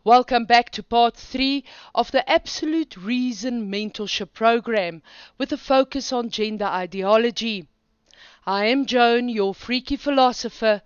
Welcome back to part 3 of the Absolute Reason Mentorship Program with a focus on gender ideology. I am Joan, your freaky philosopher,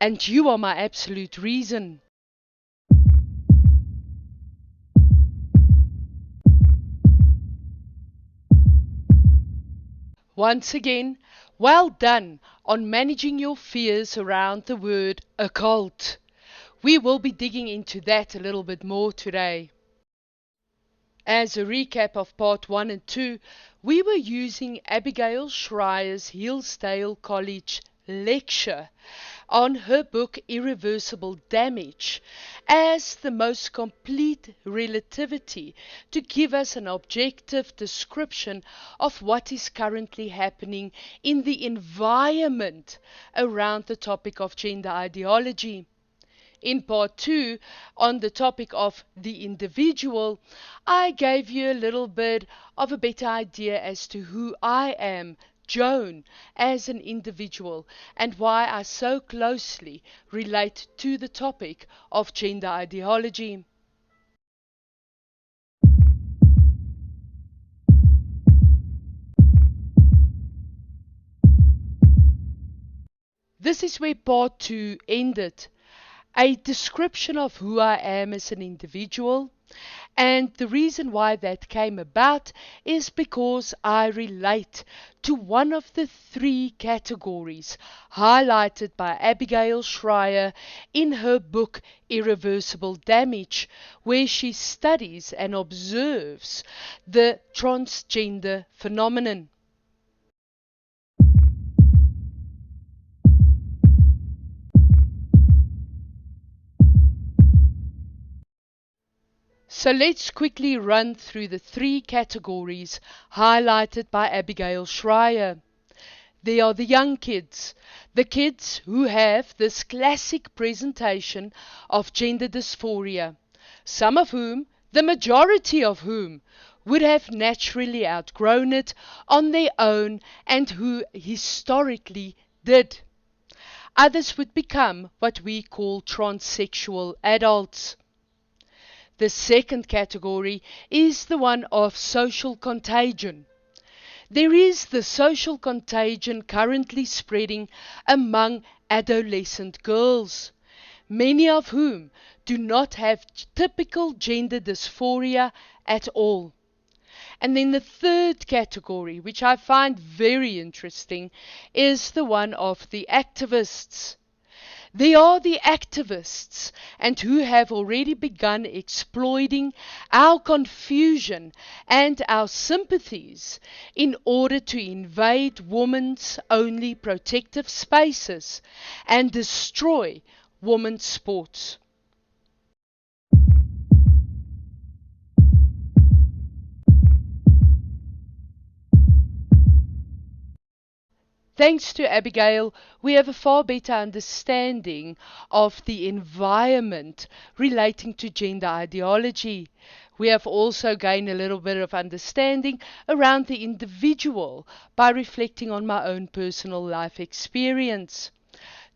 and you are my absolute reason. Once again, well done on managing your fears around the word occult. We will be digging into that a little bit more today. As a recap of part 1 and 2, we were using Abigail Schreier's Hillsdale College lecture on her book Irreversible Damage as the most complete relativity to give us an objective description of what is currently happening in the environment around the topic of gender ideology. In part 2, on the topic of the individual, I gave you a little bit of a better idea as to who I am, Joan, as an individual, and why I so closely relate to the topic of gender ideology. This is where part 2 ended. A description of who I am as an individual, and the reason why that came about is because I relate to one of the 3 categories highlighted by Abigail Schreier in her book Irreversible Damage, where she studies and observes the transgender phenomenon. So let's quickly run through the 3 categories highlighted by Abigail Schreier. There are the young kids, the kids who have this classic presentation of gender dysphoria, some of whom, the majority of whom, would have naturally outgrown it on their own and who historically did. Others would become what we call transsexual adults. The second category is the one of social contagion. There is the social contagion currently spreading among adolescent girls, many of whom do not have typical gender dysphoria at all. And then the third category, which I find very interesting, is the one of the activists. They are the activists and who have already begun exploiting our confusion and our sympathies in order to invade women's only protective spaces and destroy women's sports. Thanks to Abigail, we have a far better understanding of the environment relating to gender ideology. We have also gained a little bit of understanding around the individual by reflecting on my own personal life experience.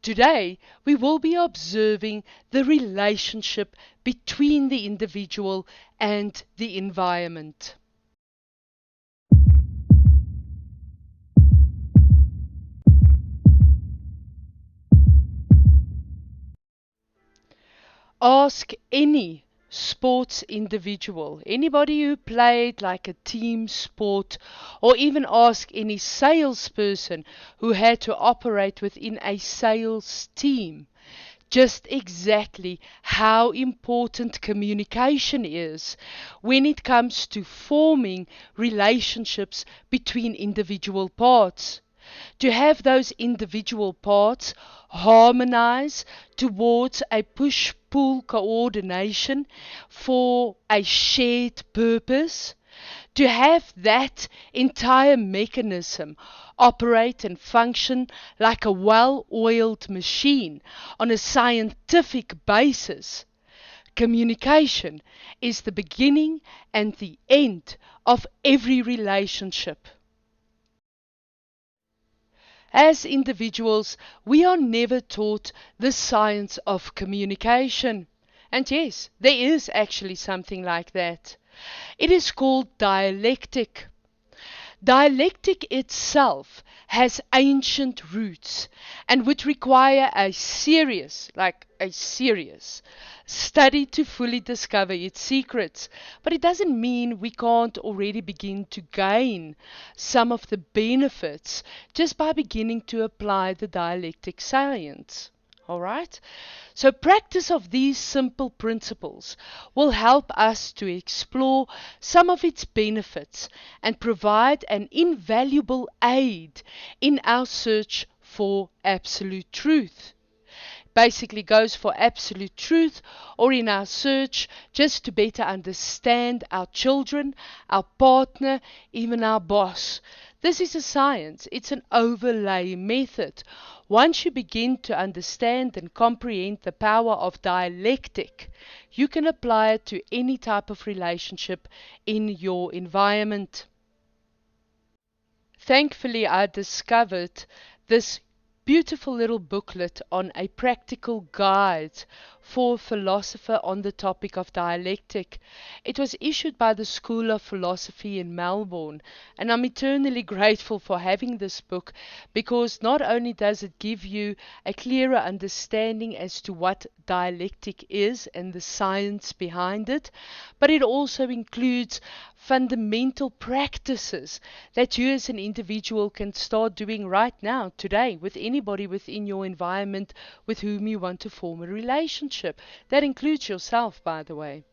Today, we will be observing the relationship between the individual and the environment. Ask any sports individual, anybody who played like a team sport, or even ask any salesperson who had to operate within a sales team just exactly how important communication is when it comes to forming relationships between individual parts. To have those individual parts harmonize towards a push pull coordination for a shared purpose, to have that entire mechanism operate and function like a well-oiled machine on a scientific basis. Communication is the beginning and the end of every relationship. As individuals, we are never taught the science of communication. And yes, there is actually something like that. It is called dialectic. Dialectic itself has ancient roots and would require a serious study to fully discover its secrets. But it doesn't mean we can't already begin to gain some of the benefits just by beginning to apply the dialectic science. All right? So, practice of these simple principles will help us to explore some of its benefits and provide an invaluable aid in our search for absolute truth. Basically goes for absolute truth, or in our search just to better understand our children, our partner, even our boss. This is a science. It's an overlay method. Once you begin to understand and comprehend the power of dialectic, you can apply it to any type of relationship in your environment. Thankfully, I discovered this beautiful little booklet on a practical guide for a philosopher on the topic of dialectic. It was issued by the School of Philosophy in Melbourne, and I'm eternally grateful for having this book because not only does it give you a clearer understanding as to what dialectic is and the science behind it, but it also includes fundamental practices that you as an individual can start doing right now, today, with anybody within your environment with whom you want to form a relationship. That includes yourself, by the way.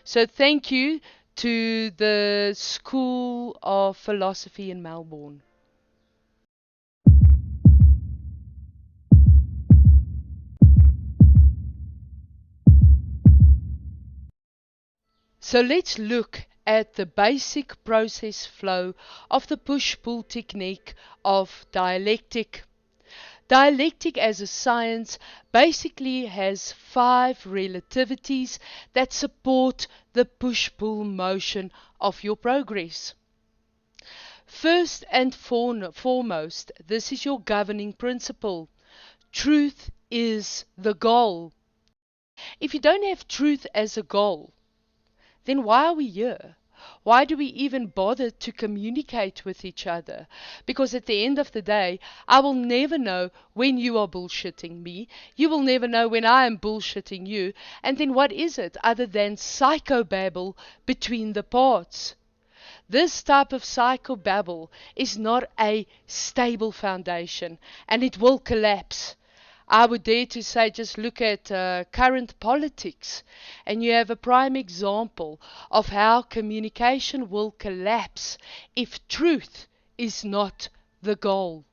So thank you to the School of Philosophy in Melbourne. So let's look at the basic process flow of the push-pull technique of dialectic. Dialectic as a science basically has 5 relativities that support the push-pull motion of your progress. First and foremost, this is your governing principle. Truth is the goal. If you don't have truth as a goal, then why are we here? Why do we even bother to communicate with each other? Because at the end of the day, I will never know when you are bullshitting me. You will never know when I am bullshitting you. And then what is it other than psychobabble between the parts? This type of psychobabble is not a stable foundation, and it will collapse. I would dare to say just look at current politics, and you have a prime example of how communication will collapse if truth is not the goal.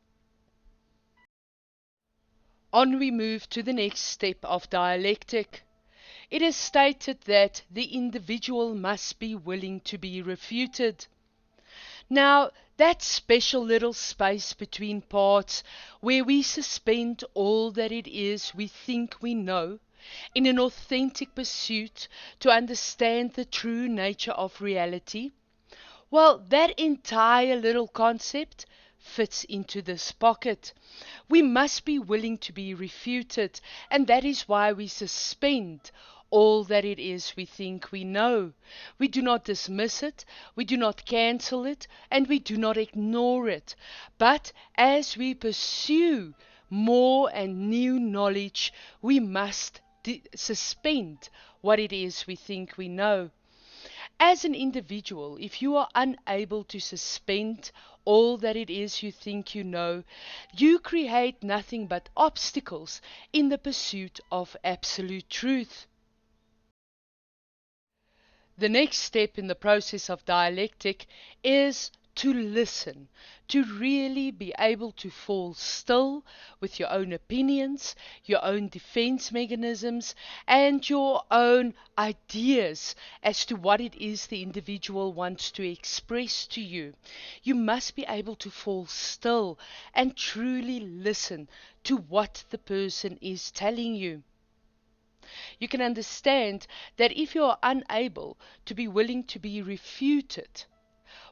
On we move to the next step of dialectic. It is stated that the individual must be willing to be refuted. Now, that special little space between parts where we suspend all that it is we think we know in an authentic pursuit to understand the true nature of reality, well, that entire little concept fits into this pocket. We must be willing to be refuted, and that is why we suspend all that it is we think we know. We do not dismiss it, we do not cancel it, and we do not ignore it. But as we pursue more and new knowledge, we must suspend what it is we think we know. As an individual, if you are unable to suspend all that it is you think you know, you create nothing but obstacles in the pursuit of absolute truth. The next step in the process of dialectic is to listen, to really be able to fall still with your own opinions, your own defense mechanisms, and your own ideas as to what it is the individual wants to express to you. You must be able to fall still and truly listen to what the person is telling you. You can understand that if you are unable to be willing to be refuted,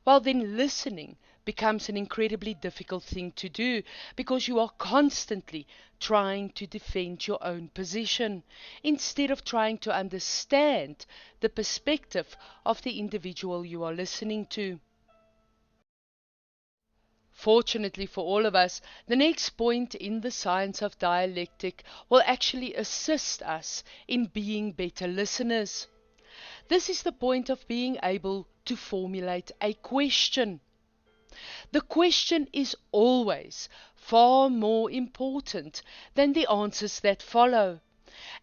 well, then listening becomes an incredibly difficult thing to do because you are constantly trying to defend your own position instead of trying to understand the perspective of the individual you are listening to. Fortunately for all of us, the next point in the science of dialectic will actually assist us in being better listeners. This is the point of being able to formulate a question. The question is always far more important than the answers that follow.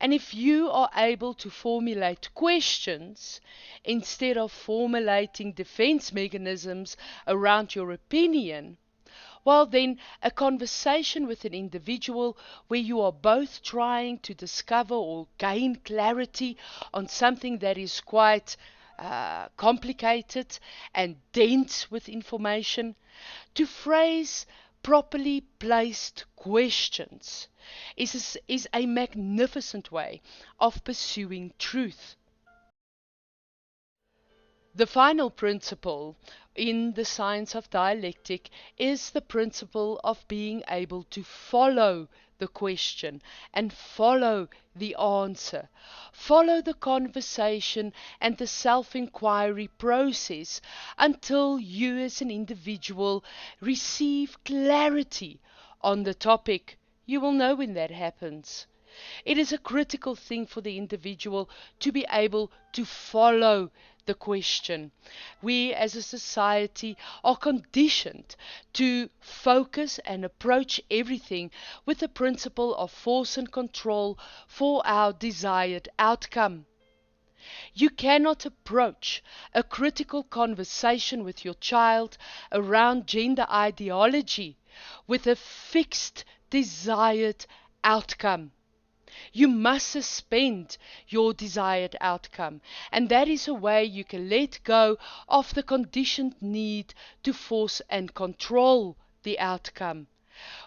And if you are able to formulate questions instead of formulating defense mechanisms around your opinion, well, then, a conversation with an individual where you are both trying to discover or gain clarity on something that is quite complicated and dense with information, to phrase properly placed questions is a magnificent way of pursuing truth. The final principle in the science of dialectic is the principle of being able to follow the question and follow the answer. Follow the conversation and the self-inquiry process until you as an individual receive clarity on the topic. You will know when that happens. It is a critical thing for the individual to be able to follow the question. We as a society are conditioned to focus and approach everything with the principle of force and control for our desired outcome. You cannot approach a critical conversation with your child around gender ideology with a fixed desired outcome. You must suspend your desired outcome, and that is a way you can let go of the conditioned need to force and control the outcome.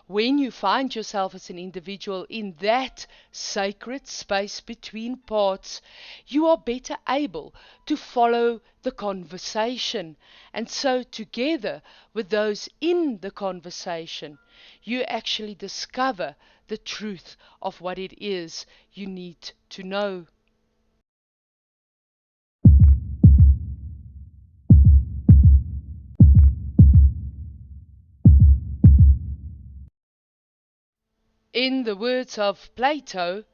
When you find yourself as an individual in that sacred space between parts, you are better able to follow the conversation. And so, together with those in the conversation, you actually discover the truth of what it is you need to know. In the words of Plato,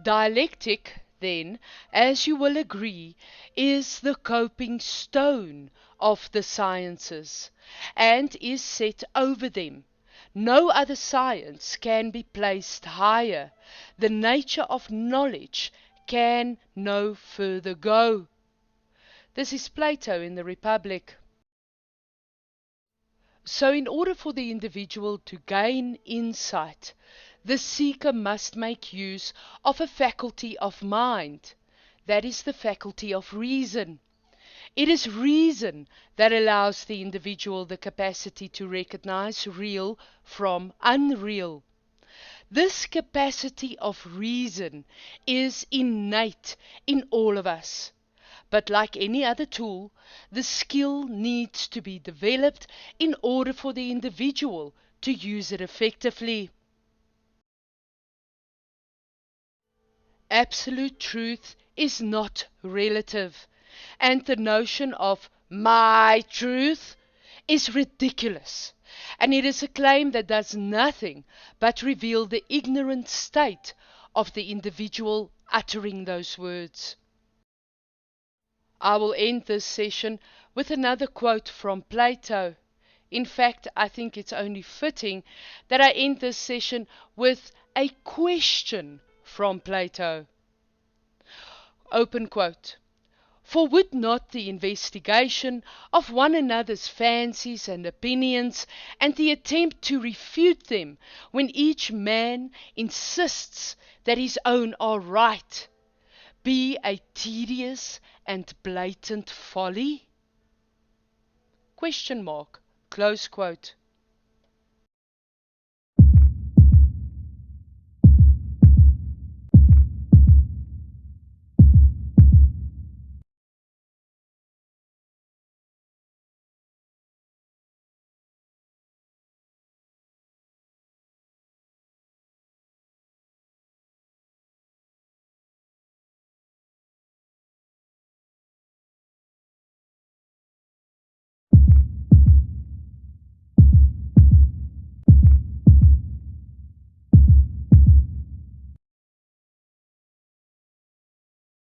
dialectic, then, as you will agree, is the coping stone of the sciences, and is set over them. No other science can be placed higher. The nature of knowledge can no further go. This is Plato in the Republic. So in order for the individual to gain insight, the seeker must make use of a faculty of mind. That is the faculty of reason. It is reason that allows the individual the capacity to recognize real from unreal. This capacity of reason is innate in all of us. But like any other tool, the skill needs to be developed in order for the individual to use it effectively. Absolute truth is not relative, and the notion of my truth is ridiculous, and it is a claim that does nothing but reveal the ignorant state of the individual uttering those words. I will end this session with another quote from Plato. In fact, I think it's only fitting that I end this session with a question from Plato. Open quote. For would not the investigation of one another's fancies and opinions, and the attempt to refute them, when each man insists that his own are right, be a tedious and blatant folly? Question mark. Close quote.